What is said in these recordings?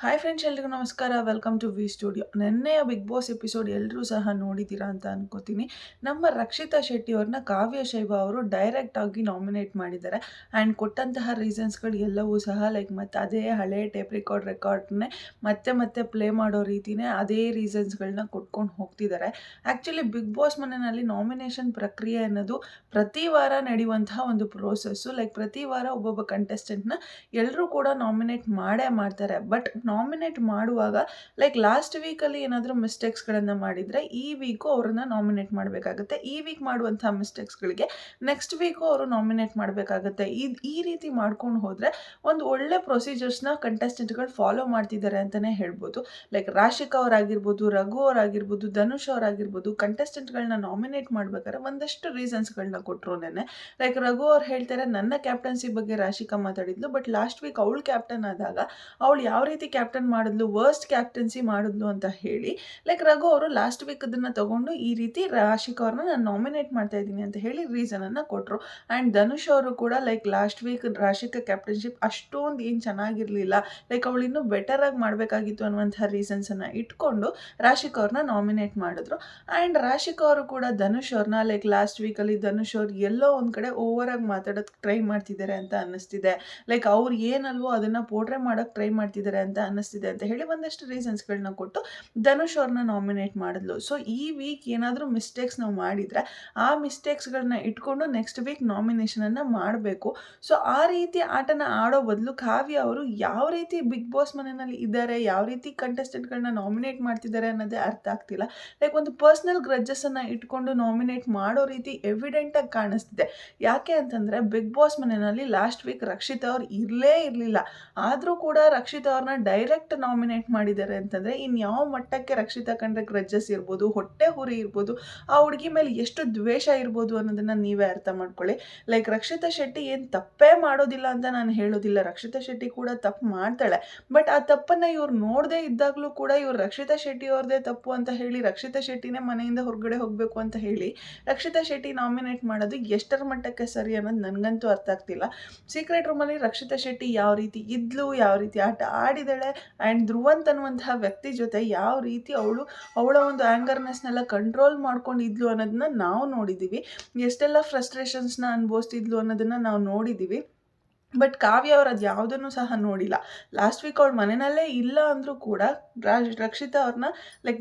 Hi friends, ಎಲ್ರಿಗೂ ನಮಸ್ಕಾರ. Welcome to V studio. ನೆನ್ನೆಯ ಬಿಗ್ ಬಾಸ್ ಎಪಿಸೋಡ್ ಎಲ್ಲರೂ ಸಹ ನೋಡಿದ್ದೀರಾ ಅಂತ ಅನ್ಕೋತೀನಿ. ನಮ್ಮ ರಕ್ಷಿತಾ ಶೆಟ್ಟಿ ಅವ್ರನ್ನ ಕಾವ್ಯ ಶೈವ ಅವರು ಡೈರೆಕ್ಟ್ ಆಗಿ ನಾಮಿನೇಟ್ ಮಾಡಿದ್ದಾರೆ. ಆ್ಯಂಡ್ ಕೊಟ್ಟಂತಹ ರೀಸನ್ಸ್ಗಳು ಎಲ್ಲವೂ ಸಹ ಮತ್ತೆ ಅದೇ ಹಳೆ ಟೇಪ್ ರೆಕಾರ್ಡ್ನೇ ಮತ್ತೆ ಮತ್ತೆ ಪ್ಲೇ ಮಾಡೋ ರೀತಿನೇ ಅದೇ ರೀಸನ್ಸ್ಗಳನ್ನ ಕೊಟ್ಕೊಂಡು ಹೋಗ್ತಿದ್ದಾರೆ. ಆ್ಯಕ್ಚುಲಿ ಬಿಗ್ ಬಾಸ್ ಮನೆಯಲ್ಲಿ ನಾಮಿನೇಷನ್ ಪ್ರಕ್ರಿಯೆ ಅನ್ನೋದು ಪ್ರತಿ ವಾರ ನಡೆಯುವಂತಹ ಒಂದು ಪ್ರೋಸೆಸ್ಸು. ಪ್ರತಿ ವಾರ ಒಬ್ಬೊಬ್ಬ ಕಂಟೆಸ್ಟೆಂಟ್ನ ಎಲ್ಲರೂ ಕೂಡ ನಾಮಿನೇಟ್ ಮಾಡೇ ಮಾಡ್ತಾರೆ. ಬಟ್ ನಾಮಿನೇಟ್ ಮಾಡುವಾಗ ಲಾಸ್ಟ್ ವೀಕಲ್ಲಿ ಏನಾದರೂ ಮಿಸ್ಟೇಕ್ಸ್ಗಳನ್ನು ಮಾಡಿದರೆ ಈ ವೀಕು ಅವರನ್ನು ನಾಮಿನೇಟ್ ಮಾಡಬೇಕಾಗುತ್ತೆ. ಈ ವೀಕ್ ಮಾಡುವಂಥ ಮಿಸ್ಟೇಕ್ಸ್ಗಳಿಗೆ ನೆಕ್ಸ್ಟ್ ವೀಕು ಅವರು ನಾಮಿನೇಟ್ ಮಾಡಬೇಕಾಗುತ್ತೆ. ಈ ರೀತಿ ಮಾಡ್ಕೊಂಡು ಹೋದರೆ ಒಂದು ಒಳ್ಳೆ ಪ್ರೊಸೀಜರ್ಸ್ನ ಕಂಟೆಸ್ಟೆಂಟ್ಗಳು ಫಾಲೋ ಮಾಡ್ತಿದ್ದಾರೆ ಅಂತಲೇ ಹೇಳ್ಬೋದು. ರಾಶಿಕಾ ಅವರಾಗಿರ್ಬೋದು, ರಘು ಅವರಾಗಿರ್ಬೋದು, ಧನುಷ್ ಅವರಾಗಿರ್ಬೋದು, ಕಂಟೆಸ್ಟೆಂಟ್ಗಳನ್ನ ನಾಮಿನೇಟ್ ಮಾಡ್ಬೇಕಾದ್ರೆ ಒಂದಷ್ಟು ರೀಸನ್ಸ್ಗಳನ್ನ ಕೊಟ್ಟರು. ನೆನ್ನೆ ರಘು ಅವ್ರು ಹೇಳ್ತಾರೆ, ನನ್ನ ಕ್ಯಾಪ್ಟನ್ಸಿ ಬಗ್ಗೆ ರಾಶಿಕಾ ಮಾತಾಡಿದ್ಲು, ಬಟ್ ಲಾಸ್ಟ್ ವೀಕ್ ಅವಳು ಕ್ಯಾಪ್ಟನ್ ಆದಾಗ ಅವಳು ಯಾವ ರೀತಿ ಕ್ಯಾಪ್ಟನ್ ಮಾಡಿದ್ಲು, ವರ್ಸ್ಟ್ ಕ್ಯಾಪ್ಟನ್ಸಿ ಮಾಡಿದ್ಲು ಅಂತ ಹೇಳಿ ರಘು ಅವರು ಲಾಸ್ಟ್ ವೀಕ್ ಅದನ್ನು ತಗೊಂಡು ಈ ರೀತಿ ರಾಶಿಕಾ ಅವ್ರನ್ನ ನಾನು ನಾಮಿನೇಟ್ ಮಾಡ್ತಾ ಇದ್ದೀನಿ ಅಂತ ಹೇಳಿ ರೀಸನನ್ನು ಕೊಟ್ಟರು. ಆ್ಯಂಡ್ ಧನುಷ್ ಅವರು ಕೂಡ ಲಾಸ್ಟ್ ವೀಕ್ ರಾಶಿಕಾ ಕ್ಯಾಪ್ಟನ್ಶಿಪ್ ಅಷ್ಟೊಂದು ಏನು ಚೆನ್ನಾಗಿರಲಿಲ್ಲ, ಅವಳು ಇನ್ನೂ ಬೆಟರಾಗಿ ಮಾಡಬೇಕಾಗಿತ್ತು ಅನ್ನುವಂಥ ರೀಸನ್ಸನ್ನು ಇಟ್ಕೊಂಡು ರಾಶಿಕಾ ಅವ್ರನ್ನ ನಾಮಿನೇಟ್ ಮಾಡಿದ್ರು. ಆ್ಯಂಡ್ ರಾಶಿಕಾ ಅವರು ಕೂಡ ಧನುಷ್ ಅವ್ರನ್ನ ಲಾಸ್ಟ್ ವೀಕಲ್ಲಿ ಧನುಷ್ ಅವ್ರು ಎಲ್ಲೋ ಒಂದು ಕಡೆ ಓವರಾಗಿ ಮಾತಾಡೋಕ್ಕೆ ಟ್ರೈ ಮಾಡ್ತಿದ್ದಾರೆ ಅಂತ ಅನ್ನಿಸ್ತಿದೆ. ಅವ್ರು ಏನಲ್ವೋ ಅದನ್ನು ಪೋರ್ಟ್ರೇ ಮಾಡೋಕ್ಕೆ ಟ್ರೈ ಮಾಡ್ತಿದ್ದಾರೆ ಅಂತ ಅನ್ನಿಸ್ತಿದೆ ಅಂತ ಹೇಳಿ ಒಂದಷ್ಟು ರೀಸನ್ಸ್ಗಳನ್ನ ಕೊಟ್ಟು ಧನುಷ್ ಅವ್ರನ್ನ ನಾಮಿನೇಟ್ ಮಾಡಿದ್ಲು. ಸೊ ಈ ವೀಕ್ ಏನಾದರೂ ಮಿಸ್ಟೇಕ್ಸ್ ನಾವು ಮಾಡಿದರೆ ಆ ಮಿಸ್ಟೇಕ್ಸ್ಗಳನ್ನ ಇಟ್ಕೊಂಡು ನೆಕ್ಸ್ಟ್ ವೀಕ್ ನಾಮಿನೇಷನನ್ನು ಮಾಡಬೇಕು. ಸೊ ಆ ರೀತಿ ಆಟನ ಆಡೋ ಬದಲು ಕಾವ್ಯ ಅವರು ಯಾವ ರೀತಿ ಬಿಗ್ ಬಾಸ್ ಮನೆಯಲ್ಲಿ ಇದ್ದಾರೆ, ಯಾವ ರೀತಿ ಕಂಟೆಸ್ಟೆಂಟ್ಗಳನ್ನ ನಾಮಿನೇಟ್ ಮಾಡ್ತಿದ್ದಾರೆ ಅನ್ನೋದೇ ಅರ್ಥ ಆಗ್ತಿಲ್ಲ. ಒಂದು ಪರ್ಸ್ನಲ್ ಗ್ರಜ್ಜಸನ್ನು ಇಟ್ಕೊಂಡು ನಾಮಿನೇಟ್ ಮಾಡೋ ರೀತಿ ಎವಿಡೆಂಟಾಗಿ ಕಾಣಿಸ್ತಿದೆ. ಯಾಕೆ ಅಂತಂದರೆ ಬಿಗ್ ಬಾಸ್ ಮನೆಯಲ್ಲಿ ಲಾಸ್ಟ್ ವೀಕ್ ರಕ್ಷಿತಾ ಅವ್ರು ಇರಲೇ ಇರಲಿಲ್ಲ. ಆದರೂ ಕೂಡ ರಕ್ಷಿತಾ ಅವ್ರನ್ನ ಡೈರೆಕ್ಟ್ ನಾಮಿನೇಟ್ ಮಾಡಿದ್ದಾರೆ ಅಂತಂದರೆ ಇನ್ಯಾವ ಮಟ್ಟಕ್ಕೆ ರಕ್ಷಿತಾ ಕಂಡ್ರೆ ಗ್ರಜ್ಜಸ್ ಇರ್ಬೋದು, ಹೊಟ್ಟೆ ಹುರಿ ಇರ್ಬೋದು, ಆ ಹುಡುಗಿ ಮೇಲೆ ಎಷ್ಟು ದ್ವೇಷ ಇರ್ಬೋದು ಅನ್ನೋದನ್ನು ನೀವೇ ಅರ್ಥ ಮಾಡ್ಕೊಳ್ಳಿ. ರಕ್ಷಿತಾ ಶೆಟ್ಟಿ ಏನು ತಪ್ಪೇ ಮಾಡೋದಿಲ್ಲ ಅಂತ ನಾನು ಹೇಳೋದಿಲ್ಲ. ರಕ್ಷಿತಾ ಶೆಟ್ಟಿ ಕೂಡ ತಪ್ಪು ಮಾಡ್ತಾಳೆ. ಬಟ್ ಆ ತಪ್ಪನ್ನು ಇವ್ರು ನೋಡದೇ ಇದ್ದಾಗಲೂ ಕೂಡ ಇವ್ರು ರಕ್ಷಿತಾ ಶೆಟ್ಟಿ ಅವ್ರದ್ದೇ ತಪ್ಪು ಅಂತ ಹೇಳಿ ರಕ್ಷಿತಾ ಶೆಟ್ಟಿನೇ ಮನೆಯಿಂದ ಹೊರಗಡೆ ಹೋಗಬೇಕು ಅಂತ ಹೇಳಿ ರಕ್ಷಿತಾ ಶೆಟ್ಟಿ ನಾಮಿನೇಟ್ ಮಾಡೋದು ಎಷ್ಟರ ಮಟ್ಟಕ್ಕೆ ಸರಿ ಅನ್ನೋದು ನನಗಂತೂ ಅರ್ಥ ಆಗ್ತಿಲ್ಲ. ಸೀಕ್ರೆಟ್ ರೂಮಲ್ಲಿ ರಕ್ಷಿತಾ ಶೆಟ್ಟಿ ಯಾವ ರೀತಿ ಇದ್ಲು, ಯಾವ ರೀತಿ ಆಟ ಆಡಿದಾಳೆ, ಆ್ಯಂಡ್ ಧ್ರುವಂತ್ ಅನ್ನುವಂತಹ ವ್ಯಕ್ತಿ ಜೊತೆ ಯಾವ ರೀತಿ ಅವಳ ಒಂದು ಆ್ಯಂಗರ್ನೆಸ್ನೆಲ್ಲ ಕಂಟ್ರೋಲ್ ಮಾಡ್ಕೊಂಡಿದ್ಲು ಅನ್ನೋದನ್ನ ನಾವು ನೋಡಿದ್ದೀವಿ. ಎಷ್ಟೆಲ್ಲ ಫ್ರಸ್ಟ್ರೇಷನ್ಸ್ನ ಅನುಭವಿಸ್ತಿದ್ಲು ಅನ್ನೋದನ್ನು ನಾವು ನೋಡಿದ್ದೀವಿ. ಬಟ್ ಕಾವ್ಯ ಅವ್ರು ಅದು ಯಾವುದನ್ನು ಸಹ ನೋಡಿಲ್ಲ. ಲಾಸ್ಟ್ ವೀಕ್ ಅವಳು ಮನೆಯಲ್ಲೇ ಇಲ್ಲ ಅಂದರೂ ಕೂಡ ರಕ್ಷಿತಾ ಅವ್ರನ್ನ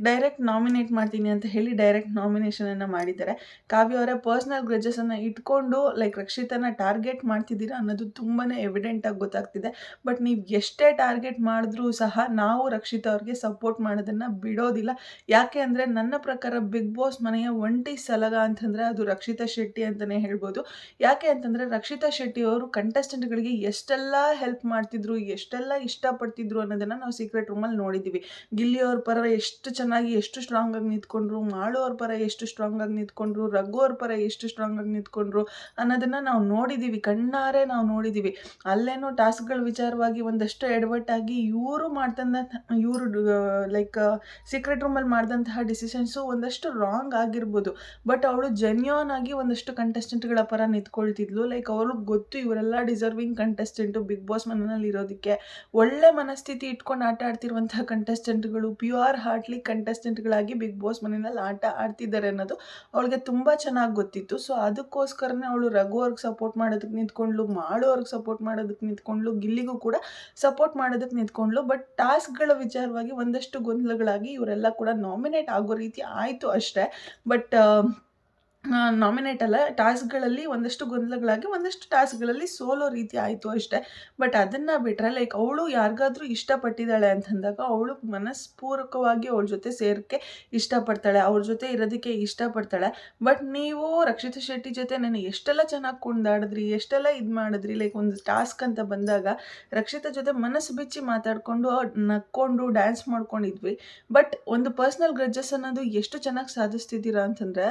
ಡೈರೆಕ್ಟ್ ನಾಮಿನೇಟ್ ಮಾಡ್ತೀನಿ ಅಂತ ಹೇಳಿ ಡೈರೆಕ್ಟ್ ನಾಮಿನೇಷನನ್ನು ಮಾಡಿದ್ದಾರೆ. ಕಾವ್ಯ ಅವರ ಪರ್ಸ್ನಲ್ ಗ್ರಜಸನ್ನು ಇಟ್ಕೊಂಡು ರಕ್ಷಿತಾನ ಟಾರ್ಗೆಟ್ ಮಾಡ್ತಿದ್ದೀರಾ ಅನ್ನೋದು ತುಂಬಾ ಎವಿಡೆಂಟಾಗಿ ಗೊತ್ತಾಗ್ತಿದೆ. ಬಟ್ ನೀವು ಎಷ್ಟೇ ಟಾರ್ಗೆಟ್ ಮಾಡಿದ್ರೂ ಸಹ ನಾವು ರಕ್ಷಿತಾ ಅವ್ರಿಗೆ ಸಪೋರ್ಟ್ ಮಾಡೋದನ್ನು ಬಿಡೋದಿಲ್ಲ. ಯಾಕೆ ಅಂದರೆ ನನ್ನ ಪ್ರಕಾರ ಬಿಗ್ ಬಾಸ್ ಮನೆಯ ಒಂಟಿ ಸಲಗ ಅಂತಂದರೆ ಅದು ರಕ್ಷಿತಾ ಶೆಟ್ಟಿ ಅಂತಲೇ ಹೇಳ್ಬೋದು. ಯಾಕೆ ಅಂತಂದರೆ ರಕ್ಷಿತಾ ಶೆಟ್ಟಿ ಅವರು ಕಂಟೆಸ್ಟೆಂಟ್ಗಳಿಗೆ ಎಷ್ಟೆಲ್ಲ ಹೆಲ್ಪ್ ಮಾಡ್ತಿದ್ರು, ಎಷ್ಟೆಲ್ಲ ಇಷ್ಟಪಡ್ತಿದ್ರು ಅನ್ನೋದನ್ನು ನಾವು ಸೀಕ್ರೆಟ್ ರೂಮಲ್ಲಿ ನೋಡಿದ್ದೀವಿ. ಗಿಲ್ಲಿ ಅವ್ರ ಪರ ಎಷ್ಟು ಚೆನ್ನಾಗಿ ಎಷ್ಟು ಸ್ಟ್ರಾಂಗ್ ಆಗಿ ನಿಂತ್ಕೊಂಡ್ರು, ಮಾಳು ಅವ್ರ ಪರ ಎಷ್ಟು ಸ್ಟ್ರಾಂಗ್ ಆಗಿ ನಿಂತ್ಕೊಂಡ್ರು, ರಘು ಅವ್ರ ಪರ ಎಷ್ಟು ಸ್ಟ್ರಾಂಗ್ ಆಗಿ ನಿಂತ್ಕೊಂಡ್ರು ಅನ್ನೋದನ್ನು ನಾವು ನೋಡಿದ್ದೀವಿ, ಕಣ್ಣಾರೆ ನಾವು ನೋಡಿದ್ದೀವಿ. ಅಲ್ಲೇನೋ ಟಾಸ್ಕ್ಗಳ ವಿಚಾರವಾಗಿ ಒಂದಷ್ಟು ಎಡವಟ್ಟಾಗಿ ಇವರು ಸೀಕ್ರೆಟ್ ರೂಮಲ್ಲಿ ಮಾಡಿದಂತಹ ಡಿಸಿಷನ್ಸು ಒಂದಷ್ಟು ರಾಂಗ್ ಆಗಿರ್ಬೋದು. ಬಟ್ ಅವಳು ಜೆನ್ಯೂನ್ ಆಗಿ ಒಂದಷ್ಟು ಕಂಟೆಸ್ಟೆಂಟ್ಗಳ ಪರ ನಿಂತ್ಕೊಳ್ತಿದ್ಲು. ಅವ್ರಿಗೆ ಗೊತ್ತು ಇವರೆಲ್ಲ ಡಿಸರ್ವಿಂಗ್ ಕಂಟೆಸ್ಟೆಂಟು ಬಿಗ್ ಬಾಸ್ ಮನೆಯಲ್ಲಿ ಇರೋದಕ್ಕೆ. ಒಳ್ಳೆ ಮನಸ್ಥಿತಿ ಇಟ್ಕೊಂಡು ಆಟ ಆಡ್ತಿರುವಂತಹ ಕಂಟೆಸ್ಟೆಂಟ್ಗಳು, ಪ್ಯೂರ್ ಹಾರ್ಟ್ಲಿ ಕಂಟೆಸ್ಟೆಂಟ್ಗಳಾಗಿ ಬಿಗ್ ಬಾಸ್ ಮನೆಯಲ್ಲಿ ಆಟ ಆಡ್ತಿದ್ದಾರೆ ಅನ್ನೋದು ಅವಳಿಗೆ ತುಂಬ ಚೆನ್ನಾಗಿ ಗೊತ್ತಿತ್ತು. ಸೊ ಅದಕ್ಕೋಸ್ಕರನೇ ಅವಳು ರಘು ಅವ್ರಿಗೆ ಸಪೋರ್ಟ್ ಮಾಡೋದಕ್ಕೆ ನಿಂತ್ಕೊಂಡ್ಲು, ಮಾಳು ಅವ್ರಿಗೆ ಸಪೋರ್ಟ್ ಮಾಡೋದಕ್ಕೆ ನಿಂತ್ಕೊಂಡ್ಲು, ಗಿಲ್ಲಿಗೂ ಕೂಡ ಸಪೋರ್ಟ್ ಮಾಡೋದಕ್ಕೆ ನಿಂತ್ಕೊಂಡ್ಲು. ಬಟ್ ಟಾಸ್ಕ್ಗಳ ವಿಚಾರವಾಗಿ ಒಂದಷ್ಟು ಗೊಂದಲಗಳಾಗಿ ಇವರೆಲ್ಲ ಕೂಡ ನಾಮಿನೇಟ್ ಆಗೋ ರೀತಿ ಆಯಿತು ಅಷ್ಟೇ. ಬಟ್ ನಾಮಿನೇಟ್ ಅಲ್ಲ, ಟಾಸ್ಕ್ಗಳಲ್ಲಿ ಒಂದಷ್ಟು ಗೊಂದಲಗಳಾಗಿ ಒಂದಷ್ಟು ಟಾಸ್ಕ್ಗಳಲ್ಲಿ ಸೋಲೋ ರೀತಿ ಆಯಿತು ಅಷ್ಟೇ. ಬಟ್ ಅದನ್ನು ಬಿಟ್ಟರೆ ಅವಳು ಯಾರಿಗಾದ್ರೂ ಇಷ್ಟಪಟ್ಟಿದ್ದಾಳೆ ಅಂತಂದಾಗ ಅವಳು ಮನಸ್ಪೂರ್ವಕವಾಗಿ ಅವಳ ಜೊತೆ ಸೇರೋಕ್ಕೆ ಇಷ್ಟಪಡ್ತಾಳೆ, ಅವ್ರ ಜೊತೆ ಇರೋದಕ್ಕೆ ಇಷ್ಟಪಡ್ತಾಳೆ. ಬಟ್ ನೀವು ರಕ್ಷಿತಾ ಶೆಟ್ಟಿ ಜೊತೆ ನಾನು ಎಷ್ಟೆಲ್ಲ ಚೆನ್ನಾಗಿ ಕುಣಿದಾಡಿದ್ರಿ, ಎಷ್ಟೆಲ್ಲ ಇದು ಮಾಡಿದ್ರಿ, ಒಂದು ಟಾಸ್ಕ್ ಅಂತ ಬಂದಾಗ ರಕ್ಷಿತಾ ಜೊತೆ ಮನಸ್ಸು ಬಿಚ್ಚಿ ಮಾತಾಡಿಕೊಂಡು ನಕ್ಕೊಂಡು ಡ್ಯಾನ್ಸ್ ಮಾಡ್ಕೊಂಡಿದ್ವಿ. ಬಟ್ ಒಂದು ಪರ್ಸ್ನಲ್ ಗ್ರಜ್ಜಸ್ ಅನ್ನೋದು ಎಷ್ಟು ಚೆನ್ನಾಗಿ ಸಾಧಿಸ್ತಿದ್ದೀರಾ ಅಂತಂದರೆ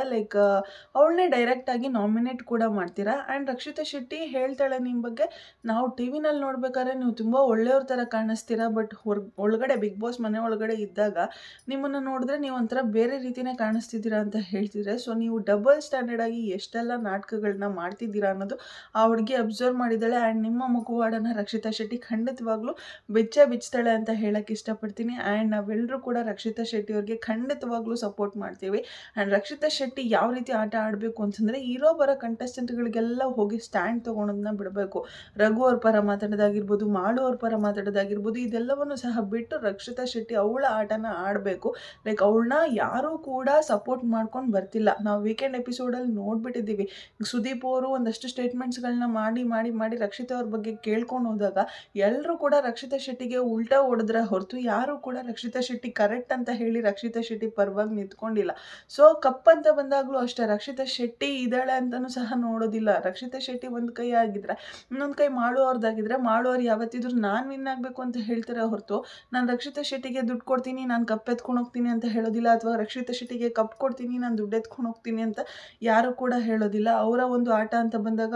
ಅವಳನ್ನೇ ಡೈರೆಕ್ಟಾಗಿ ನಾಮಿನೇಟ್ ಕೂಡ ಮಾಡ್ತೀರಾ. ಆ್ಯಂಡ್ ರಕ್ಷಿತಾ ಶೆಟ್ಟಿ ಹೇಳ್ತಾಳೆ ನಿಮ್ಮ ಬಗ್ಗೆ, ನಾವು ಟಿ ವಿನಲ್ಲಿ ನೋಡ್ಬೇಕಾದ್ರೆ ನೀವು ತುಂಬ ಒಳ್ಳೆಯವ್ರ ಥರ ಕಾಣಿಸ್ತೀರಾ, ಬಟ್ ಒಳಗಡೆ ಬಿಗ್ ಬಾಸ್ ಮನೆ ಒಳಗಡೆ ಇದ್ದಾಗ ನಿಮ್ಮನ್ನು ನೋಡಿದ್ರೆ ನೀವು ಒಂಥರ ಬೇರೆ ರೀತಿಯೇ ಕಾಣಿಸ್ತಿದ್ದೀರಾ ಅಂತ ಹೇಳ್ತಿದ್ರೆ. ಸೊ ನೀವು ಡಬಲ್ ಸ್ಟ್ಯಾಂಡರ್ಡ್ ಆಗಿ ಎಷ್ಟೆಲ್ಲ ನಾಟಕಗಳನ್ನ ಮಾಡ್ತಿದ್ದೀರಾ ಅನ್ನೋದು ಆ ಹುಡುಗಿ ಅಬ್ಸರ್ವ್ ಮಾಡಿದ್ದಾಳೆ. ಆ್ಯಂಡ್ ನಿಮ್ಮ ಮುಖವಾಡನ ರಕ್ಷಿತಾ ಶೆಟ್ಟಿ ಖಂಡಿತವಾಗ್ಲೂ ಬಿಚ್ತಾಳೆ ಅಂತ ಹೇಳಕ್ಕೆ ಇಷ್ಟಪಡ್ತೀನಿ. ಆ್ಯಂಡ್ ನಾವೆಲ್ಲರೂ ಕೂಡ ರಕ್ಷಿತಾ ಶೆಟ್ಟಿ ಅವ್ರಿಗೆ ಖಂಡಿತವಾಗ್ಲೂ ಸಪೋರ್ಟ್ ಮಾಡ್ತೀವಿ. ಆ್ಯಂಡ್ ರಕ್ಷಿತಾ ಶೆಟ್ಟಿ ಯಾವ ರೀತಿ ಆಟ ಆಡಬೇಕು ಅಂತಂದರೆ, ಇರೋ ಬರೋ ಕಂಟೆಸ್ಟೆಂಟ್ಗಳಿಗೆಲ್ಲ ಹೋಗಿ ಸ್ಟ್ಯಾಂಡ್ ತೊಗೊಳೋದನ್ನ ಬಿಡಬೇಕು. ರಘು ಅವ್ರ ಪರ ಮಾತಾಡೋದಾಗಿರ್ಬೋದು, ಮಾಡು ಅವ್ರ ಪರ ಮಾತಾಡೋದಾಗಿರ್ಬೋದು, ಇದೆಲ್ಲವನ್ನು ಸಹ ಬಿಟ್ಟು ರಕ್ಷಿತಾ ಶೆಟ್ಟಿ ಅವಳ ಆಟನ ಆಡಬೇಕು. ಲೈಕ್ ಅವಳನ್ನ ಯಾರೂ ಕೂಡ ಸಪೋರ್ಟ್ ಮಾಡ್ಕೊಂಡು ಬರ್ತಿಲ್ಲ. ನಾವು ವೀಕೆಂಡ್ ಎಪಿಸೋಡಲ್ಲಿ ನೋಡ್ಬಿಟ್ಟಿದ್ದೀವಿ. ಸುದೀಪ್ ಅವರು ಒಂದಷ್ಟು ಸ್ಟೇಟ್ಮೆಂಟ್ಸ್ಗಳನ್ನ ಮಾಡಿ ರಕ್ಷಿತಾ ಅವ್ರ ಬಗ್ಗೆ ಕೇಳ್ಕೊಂಡು ಹೋದಾಗ ಎಲ್ಲರೂ ಕೂಡ ರಕ್ಷಿತಾ ಶೆಟ್ಟಿಗೆ ಉಲ್ಟಾ ಹೊಡೆದ್ರೆ ಹೊರತು ಯಾರೂ ಕೂಡ ರಕ್ಷಿತಾ ಶೆಟ್ಟಿ ಕರೆಕ್ಟ್ ಅಂತ ಹೇಳಿ ರಕ್ಷಿತಾ ಶೆಟ್ಟಿ ಪರವಾಗಿ ನಿಂತ್ಕೊಂಡಿಲ್ಲ. ಸೊ ಕಪ್ ಅಂತ ಬಂದಾಗಲೂ ಅಷ್ಟೇ ರಕ್ಷಿತಾ ಶೆಟ್ಟಿ ಇದ್ದಾಳೆ ಅಂತಲೂ ಸಹ ನೋಡೋದಿಲ್ಲ. ರಕ್ಷಿತಾ ಶೆಟ್ಟಿ ಒಂದು ಕೈ ಆಗಿದ್ರೆ ಇನ್ನೊಂದು ಕೈ ಮಾಡೋರ್ದಾಗಿದ್ರೆ ಮಾಡೋರು ಯಾವತ್ತಿದ್ರು ನಾನು ವಿನ್ ಆಗಬೇಕು ಅಂತ ಹೇಳ್ತಾರೆ ಹೊರತು ನಾನು ರಕ್ಷಿತಾ ಶೆಟ್ಟಿಗೆ ದುಡ್ಡು ಕೊಡ್ತೀನಿ, ನಾನು ಕಪ್ ಎತ್ಕೊಂಡು ಹೋಗ್ತೀನಿ ಅಂತ ಹೇಳೋದಿಲ್ಲ, ಅಥವಾ ರಕ್ಷಿತಾ ಶೆಟ್ಟಿಗೆ ಕಪ್ ಕೊಡ್ತೀನಿ, ನಾನು ದುಡ್ಡು ಎತ್ಕೊಂಡು ಹೋಗ್ತೀನಿ ಅಂತ ಯಾರು ಕೂಡ ಹೇಳೋದಿಲ್ಲ. ಅವರ ಒಂದು ಆಟ ಅಂತ ಬಂದಾಗ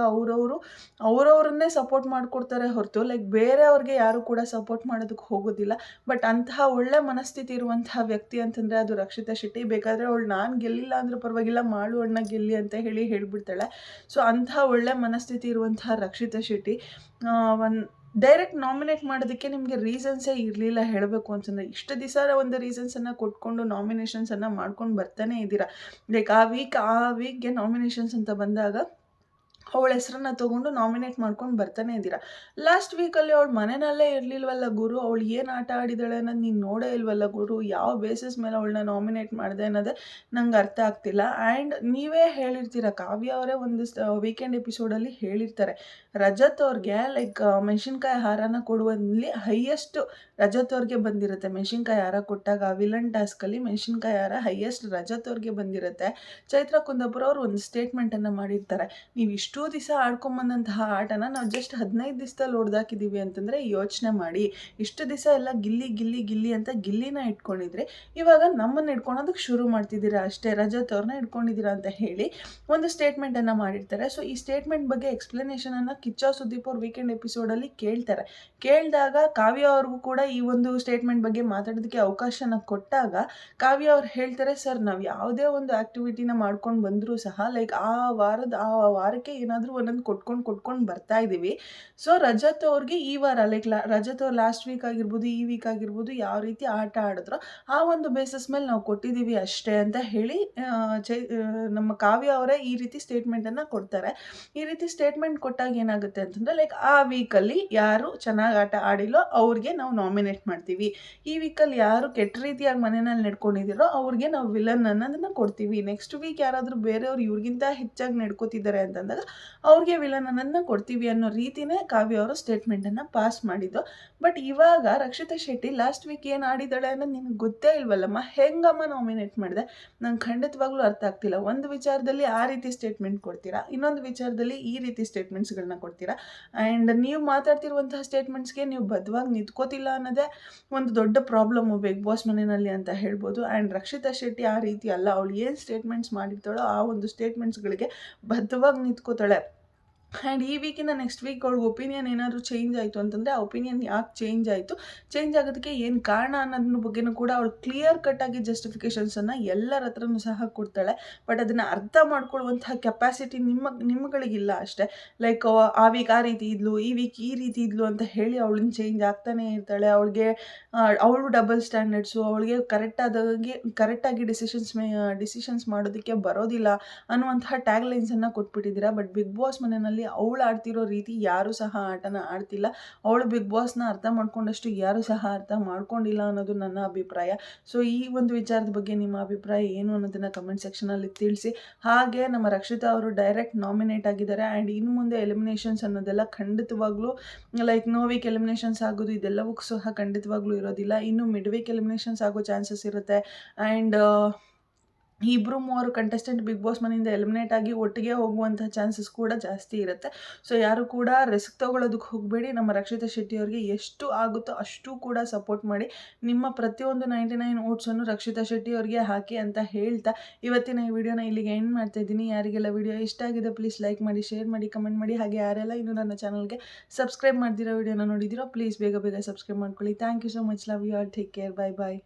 ಅವರವರನ್ನೇ ಸಪೋರ್ಟ್ ಮಾಡಿಕೊಡ್ತಾರೆ ಹೊರತು ಲೈಕ್ ಬೇರೆಯವ್ರಿಗೆ ಯಾರು ಕೂಡ ಸಪೋರ್ಟ್ ಮಾಡೋದಕ್ಕೆ ಹೋಗೋದಿಲ್ಲ. ಬಟ್ ಅಂತಹ ಒಳ್ಳೆ ಮನಸ್ಥಿತಿ ಇರುವಂತಹ ವ್ಯಕ್ತಿ ಅಂತಂದರೆ ಅದು ರಕ್ಷಿತಾ ಶೆಟ್ಟಿ. ಬೇಕಾದರೆ ಅವಳು ನಾನು ಗೆಲ್ಲಿಲ್ಲ ಅಂದರೆ ಪರವಾಗಿಲ್ಲ, ಮಾಡು ಅಣ್ಣ ಗೆಲ್ಲಿ ಅಂತ ಹೇಳ್ಬಿಡ್ತಾಳೆ. ಸೊ ಅಂತಹ ಒಳ್ಳೆ ಮನಸ್ಥಿತಿ ಇರುವಂತಹ ರಕ್ಷಿತಾ ಶೆಟ್ಟಿ ಡೈರೆಕ್ಟ್ ನಾಮಿನೇಟ್ ಮಾಡೋದಕ್ಕೆ ನಿಮಗೆ ರೀಸನ್ಸೇ ಇರಲಿಲ್ಲ ಹೇಳಬೇಕು ಅಂತಂದರೆ. ಇಷ್ಟು ದಿವಸ ಒಂದು ರೀಸನ್ಸನ್ನು ಕೊಟ್ಕೊಂಡು ನಾಮಿನೇಷನ್ಸನ್ನು ಮಾಡ್ಕೊಂಡು ಬರ್ತಾನೆ ಇದ್ದೀರಾ. ಲೈಕ್ ಆ ವೀಕ್ಗೆ ನಾಮಿನೇಷನ್ಸ್ ಅಂತ ಬಂದಾಗ ಅವಳ ಹೆಸರನ್ನ ತೊಗೊಂಡು ನಾಮಿನೇಟ್ ಮಾಡ್ಕೊಂಡು ಬರ್ತಾನೆ ಇದ್ದೀರಾ. ಲಾಸ್ಟ್ ವೀಕಲ್ಲಿ ಅವಳು ಮನೆಯಲ್ಲೇ ಇರಲಿಲ್ವಲ್ಲ ಗುರು, ಅವಳು ಏನು ಆಟ ಆಡಿದಾಳೆ ಅನ್ನೋದು ನೀನು ನೋಡೇ ಇಲ್ವಲ್ಲ ಗುರು, ಯಾವ ಬೇಸಿಸ್ ಮೇಲೆ ಅವಳನ್ನ ನಾಮಿನೇಟ್ ಮಾಡಿದೆ ಅನ್ನೋದೇ ನಂಗೆ ಅರ್ಥ ಆಗ್ತಿಲ್ಲ. ಆ್ಯಂಡ್ ನೀವೇ ಹೇಳಿರ್ತೀರ, ಕಾವ್ಯ ಅವರೇ ಒಂದು ವೀಕೆಂಡ್ ಎಪಿಸೋಡಲ್ಲಿ ಹೇಳಿರ್ತಾರೆ, ರಜತ್ ಅವ್ರಿಗೆ ಲೈಕ್ ಮೆಣಸಿನ್ಕಾಯಿ ಹಾರನ ಕೊಡುವಲ್ಲಿ ಹೈಯೆಸ್ಟ್ ರಜತ್ ಅವ್ರಿಗೆ ಬಂದಿರುತ್ತೆ. ಮೆಣಸಿನ್ಕಾಯಿ ಹಾರ ಕೊಟ್ಟಾಗ ವಿಲನ್ ಟಾಸ್ಕಲ್ಲಿ ಮೆಣಸಿನ್ಕಾಯಿ ಹಾರ ಹೈಯೆಸ್ಟ್ ರಜತ್ ಅವ್ರಿಗೆ ಬಂದಿರುತ್ತೆ. ಚೈತ್ರ ಕುಂದಾಪುರ ಅವರು ಒಂದು ಸ್ಟೇಟ್ಮೆಂಟನ್ನು ಮಾಡಿರ್ತಾರೆ, ನೀವು ಇಷ್ಟು ದಿವಸ ಆಡ್ಕೊಂಬಂದಂತಹ ಆಟನ ನಾವು ಜಸ್ಟ್ 15 ದಿವಸದಲ್ಲಿ ಹೊಡೆದಾಕಿದ್ದೀವಿ ಅಂತಂದರೆ ಯೋಚನೆ ಮಾಡಿ. ಇಷ್ಟು ದಿವಸ ಎಲ್ಲ ಗಿಲ್ಲಿ ಅಂತ ಗಿಲ್ಲಿನ ಇಟ್ಕೊಂಡಿದ್ರೆ ಇವಾಗ ನಮ್ಮನ್ನು ಇಟ್ಕೊಳೋದಕ್ಕೆ ಶುರು ಮಾಡ್ತಿದ್ದೀರಾ ಅಷ್ಟೇ, ರಜತ್ ಅವ್ರನ್ನ ಇಟ್ಕೊಂಡಿದ್ದೀರಾ ಅಂತ ಹೇಳಿ ಒಂದು ಸ್ಟೇಟ್ಮೆಂಟನ್ನು ಮಾಡಿರ್ತಾರೆ. ಸೊ ಈ ಸ್ಟೇಟ್ಮೆಂಟ್ ಬಗ್ಗೆ ಎಕ್ಸ್ಪ್ಲನೇಷನನ್ನು ಕಿಚ್ಚ ಸುದೀಪ್ ಅವ್ರ ವೀಕೆಂಡ್ ಎಪಿಸೋಡಲ್ಲಿ ಕೇಳ್ತಾರೆ. ಕೇಳಿದಾಗ ಕಾವ್ಯ ಅವ್ರಿಗೂ ಕೂಡ ಈ ಒಂದು ಸ್ಟೇಟ್ಮೆಂಟ್ ಬಗ್ಗೆ ಮಾತಾಡೋದಕ್ಕೆ ಅವಕಾಶನ ಕೊಟ್ಟಾಗ ಕಾವ್ಯ ಅವ್ರು ಹೇಳ್ತಾರೆ, ಸರ್ ನಾವು ಯಾವುದೇ ಒಂದು ಆ್ಯಕ್ಟಿವಿಟಿನ ಮಾಡ್ಕೊಂಡು ಬಂದರೂ ಸಹ ಲೈಕ್ ಆ ವಾರಕ್ಕೆ ಏನಾದರೂ ಒಂದೊಂದು ಕೊಟ್ಕೊಂಡು ಬರ್ತಾ ಇದ್ದೀವಿ. ಸೊ ರಜತ್ ಅವ್ರಿಗೆ ಈ ವಾರ ಲೈಕ್ ರಜತ್ ಅವ್ರು ಲಾಸ್ಟ್ ವೀಕ್ ಆಗಿರ್ಬೋದು, ಈ ವೀಕ್ ಆಗಿರ್ಬೋದು, ಯಾವ ರೀತಿ ಆಟ ಆಡಿದ್ರೋ ಆ ಒಂದು ಬೇಸಿಸ್ ಮೇಲೆ ನಾವು ಕೊಟ್ಟಿದ್ದೀವಿ ಅಷ್ಟೇ ಅಂತ ಹೇಳಿ ನಮ್ಮ ಕಾವ್ಯ ಅವರೇ ಈ ರೀತಿ ಸ್ಟೇಟ್ಮೆಂಟನ್ನು ಕೊಡ್ತಾರೆ. ಈ ರೀತಿ ಸ್ಟೇಟ್ಮೆಂಟ್ ಕೊಟ್ಟಾಗ ಏನಾಗುತ್ತೆ ಅಂತಂದರೆ ಲೈಕ್ ಆ ವೀಕಲ್ಲಿ ಯಾರು ಚೆನ್ನಾಗಿ ಆಟ ಆಡಿಲ್ಲೋ ಅವ್ರಿಗೆ ನಾವು ನಾಮಿನೇಟ್ ಮಾಡ್ತೀವಿ, ಈ ವೀಕಲ್ಲಿ ಯಾರು ಕೆಟ್ಟ ರೀತಿಯಾಗಿ ಮನೆಯಲ್ಲಿ ನಡ್ಕೊಂಡಿದ್ದೀರೋ ಅವ್ರಿಗೆ ನಾವು ವಿಲನ್ ಅನ್ನೋದನ್ನು ಕೊಡ್ತೀವಿ, ನೆಕ್ಸ್ಟ್ ವೀಕ್ ಯಾರಾದರೂ ಬೇರೆಯವ್ರು ಇವ್ರಿಗಿಂತ ಹೆಚ್ಚಾಗಿ ನಡ್ಕೋತಿದ್ದಾರೆ ಅಂತಂದಾಗ ಅವ್ರಿಗೆ ವಿಲನ್ ಅನ್ನೋದನ್ನ ಕೊಡ್ತೀವಿ ಅನ್ನೋ ರೀತಿನೇ ಕಾವ್ಯ ಅವರು ಸ್ಟೇಟ್ಮೆಂಟನ್ನು ಪಾಸ್ ಮಾಡಿದ್ದು. ಬಟ್ ಇವಾಗ ರಕ್ಷಿತಾ ಶೆಟ್ಟಿ ಲಾಸ್ಟ್ ವೀಕ್ ಏನು ಆಡಿದಾಳೆ ಅನ್ನೋದು ನಿನಗೆ ಗೊತ್ತೇ ಇಲ್ವಲ್ಲಮ್ಮ, ಹೆಂಗಮ್ಮ ನಾಮಿನೇಟ್ ಮಾಡಿದೆ ನಂಗೆ ಖಂಡಿತವಾಗ್ಲೂ ಅರ್ಥ ಆಗ್ತಿಲ್ಲ. ಒಂದು ವಿಚಾರದಲ್ಲಿ ಆ ರೀತಿ ಸ್ಟೇಟ್ಮೆಂಟ್ ಕೊಡ್ತೀರಾ, ಇನ್ನೊಂದು ವಿಚಾರದಲ್ಲಿ ಈ ರೀತಿ ಸ್ಟೇಟ್ಮೆಂಟ್ಸ್ಗಳನ್ನ ಕೊಡ್ತೀರಾ. ಆ್ಯಂಡ್ ನೀವು ಮಾತಾಡ್ತಿರುವಂತಹ ಸ್ಟೇಟ್ಮೆಂಟ್ಸ್ಗೆ ನೀವು ಬದ್ಧವಾಗಿ ನಿಂತ್ಕೋತಿಲ್ಲ ಅನ್ನೋದೇ ಒಂದು ದೊಡ್ಡ ಪ್ರಾಬ್ಲಮ್ಮು ಬಿಗ್ ಬಾಸ್ ಮನೆಯಲ್ಲಿ ಅಂತ ಹೇಳ್ಬೋದು. ಆ್ಯಂಡ್ ರಕ್ಷಿತಾ ಶೆಟ್ಟಿ ಆ ರೀತಿ ಅಲ್ಲ, ಅವಳು ಏನು ಸ್ಟೇಟ್ಮೆಂಟ್ಸ್ ಮಾಡಿರ್ತಾಳೋ ಆ ಒಂದು ಸ್ಟೇಟ್ಮೆಂಟ್ಸ್ಗಳಿಗೆ ಬದ್ಧವಾಗಿ ನಿಂತ್ಕೋತಾಳೆ. ಆ್ಯಂಡ್ ಈ ವೀಕಿಂದ ನೆಕ್ಸ್ಟ್ ವೀಕ್ ಅವ್ಳಿಗೆ ಒಪಿನಿಯನ್ ಏನಾದರೂ ಚೇಂಜ್ ಆಯಿತು ಅಂತಂದರೆ ಆ ಒಪಿನಿಯನ್ ಯಾಕೆ ಚೇಂಜ್ ಆಯಿತು, ಚೇಂಜ್ ಆಗೋದಕ್ಕೆ ಏನು ಕಾರಣ ಅನ್ನೋದ್ರ ಬಗ್ಗೆನೂ ಕೂಡ ಅವಳು ಕ್ಲಿಯರ್ ಕಟ್ಟಾಗಿ ಜಸ್ಟಿಫಿಕೇಷನ್ಸನ್ನು ಎಲ್ಲರ ಹತ್ರನೂ ಸಹ ಕೊಡ್ತಾಳೆ. ಬಟ್ ಅದನ್ನು ಅರ್ಥ ಮಾಡ್ಕೊಳ್ಳುವಂತಹ ಕೆಪಾಸಿಟಿ ನಿಮ್ಮಗಳಿಗಿಲ್ಲ ಅಷ್ಟೇ. ಲೈಕ್ ಆ ವೀಕ್ ಆ ರೀತಿ ಇದ್ಲು, ಈ ವೀಕ್ ಈ ರೀತಿ ಇದ್ಲು ಅಂತ ಹೇಳಿ ಅವಳನ್ನ ಚೇಂಜ್ ಆಗ್ತಾನೆ ಇರ್ತಾಳೆ. ಅವಳು ಡಬಲ್ ಸ್ಟ್ಯಾಂಡರ್ಡ್ಸು, ಅವಳಿಗೆ ಕರೆಕ್ಟಾಗಿ ಡಿಸಿಷನ್ಸ್ ಮಾಡೋದಕ್ಕೆ ಬರೋದಿಲ್ಲ ಅನ್ನುವಂತಹ ಟ್ಯಾಗ್ ಲೈನ್ಸನ್ನು ಕೊಟ್ಬಿಟ್ಟಿದ್ದೀರಾ. ಬಟ್ ಬಿಗ್ ಬಾಸ್ ಮನೆಯಲ್ಲಿ ಅವಳು ಆಡ್ತಿರೋ ರೀತಿ ಯಾರೂ ಸಹ ಆಟನ ಆಡ್ತಿಲ್ಲ. ಅವಳು ಬಿಗ್ ಬಾಸ್ನ ಅರ್ಥ ಮಾಡ್ಕೊಂಡಷ್ಟು ಯಾರೂ ಸಹ ಅರ್ಥ ಮಾಡ್ಕೊಂಡಿಲ್ಲ ಅನ್ನೋದು ನನ್ನ ಅಭಿಪ್ರಾಯ. ಸೊ ಈ ಒಂದು ವಿಚಾರದ ಬಗ್ಗೆ ನಿಮ್ಮ ಅಭಿಪ್ರಾಯ ಏನು ಅನ್ನೋದನ್ನು ಕಮೆಂಟ್ ಸೆಕ್ಷನಲ್ಲಿ ತಿಳಿಸಿ. ಹಾಗೆ ನಮ್ಮ ರಕ್ಷಿತಾ ಅವರು ಡೈರೆಕ್ಟ್ ನಾಮಿನೇಟ್ ಆಗಿದ್ದಾರೆ. ಆ್ಯಂಡ್ ಇನ್ನು ಮುಂದೆ ಎಲಿಮಿನೇಷನ್ಸ್ ಅನ್ನೋದೆಲ್ಲ ಖಂಡಿತವಾಗ್ಲೂ ಲೈಕ್ ನೋ ವೀಕ್ ಎಲಿಮಿನೇಷನ್ಸ್ ಆಗೋದು ಇದೆಲ್ಲವೂ ಸಹ ಖಂಡಿತವಾಗ್ಲೂ ಇರೋದಿಲ್ಲ. ಇನ್ನು ಮಿಡ್ ವೀಕ್ ಎಲಿಮಿನೇಷನ್ಸ್ ಆಗೋ ಚಾನ್ಸಸ್ ಇರುತ್ತೆ. ಆ್ಯಂಡ್ ಇಬ್ಬರು ಮೂವರು ಕಂಟೆಸ್ಟೆಂಟ್ ಬಿಗ್ ಬಾಸ್ ಮನೆಯಿಂದ ಎಲಿಮಿನೇಟ್ ಆಗಿ ಒಟ್ಟಿಗೆ ಹೋಗುವಂಥ ಚಾನ್ಸಸ್ ಕೂಡ ಜಾಸ್ತಿ ಇರುತ್ತೆ. ಸೊ ಯಾರು ಕೂಡ ರಿಸ್ಕ್ ತೊಗೊಳ್ಳೋದಕ್ಕೆ ಹೋಗಬೇಡಿ. ನಮ್ಮ ರಕ್ಷಿತಾ ಶೆಟ್ಟಿ ಅವ್ರಿಗೆ ಎಷ್ಟು ಆಗುತ್ತೋ ಅಷ್ಟು ಕೂಡ ಸಪೋರ್ಟ್ ಮಾಡಿ. ನಿಮ್ಮ ಪ್ರತಿಯೊಂದು 99 ಓಟ್ಸನ್ನು ರಕ್ಷಿತಾ ಶೆಟ್ಟಿ ಅವ್ರಿಗೆ ಹಾಕಿ ಅಂತ ಹೇಳ್ತಾ ಇವತ್ತಿನ ಈ ವಿಡಿಯೋನ ಇಲ್ಲಿಗೆ ಎಂಡ್ ಮಾಡ್ತಾ ಇದ್ದೀನಿ. ಯಾರಿಗೆಲ್ಲ ವಿಡಿಯೋ ಇಷ್ಟ ಆಗಿದೆ ಪ್ಲೀಸ್ ಲೈಕ್ ಮಾಡಿ, ಶೇರ್ ಮಾಡಿ, ಕಮೆಂಟ್ ಮಾಡಿ. ಹಾಗೆ ಯಾರೆಲ್ಲ ಇನ್ನೂ ನನ್ನ ಚಾನಲ್ಗೆ ಸಬ್ಸ್ಕ್ರೈಬ್ ಮಾಡ್ದಿರೋ ವಿಡಿಯೋನ ನೋಡಿದಿರೋ ಪ್ಲೀಸ್ ಬೇಗ ಬೇಗ ಸಬ್ಸ್ಕ್ರೈಬ್ ಮಾಡ್ಕೊಳ್ಳಿ. Thank you so much. Love you all. Take care. Bye bye.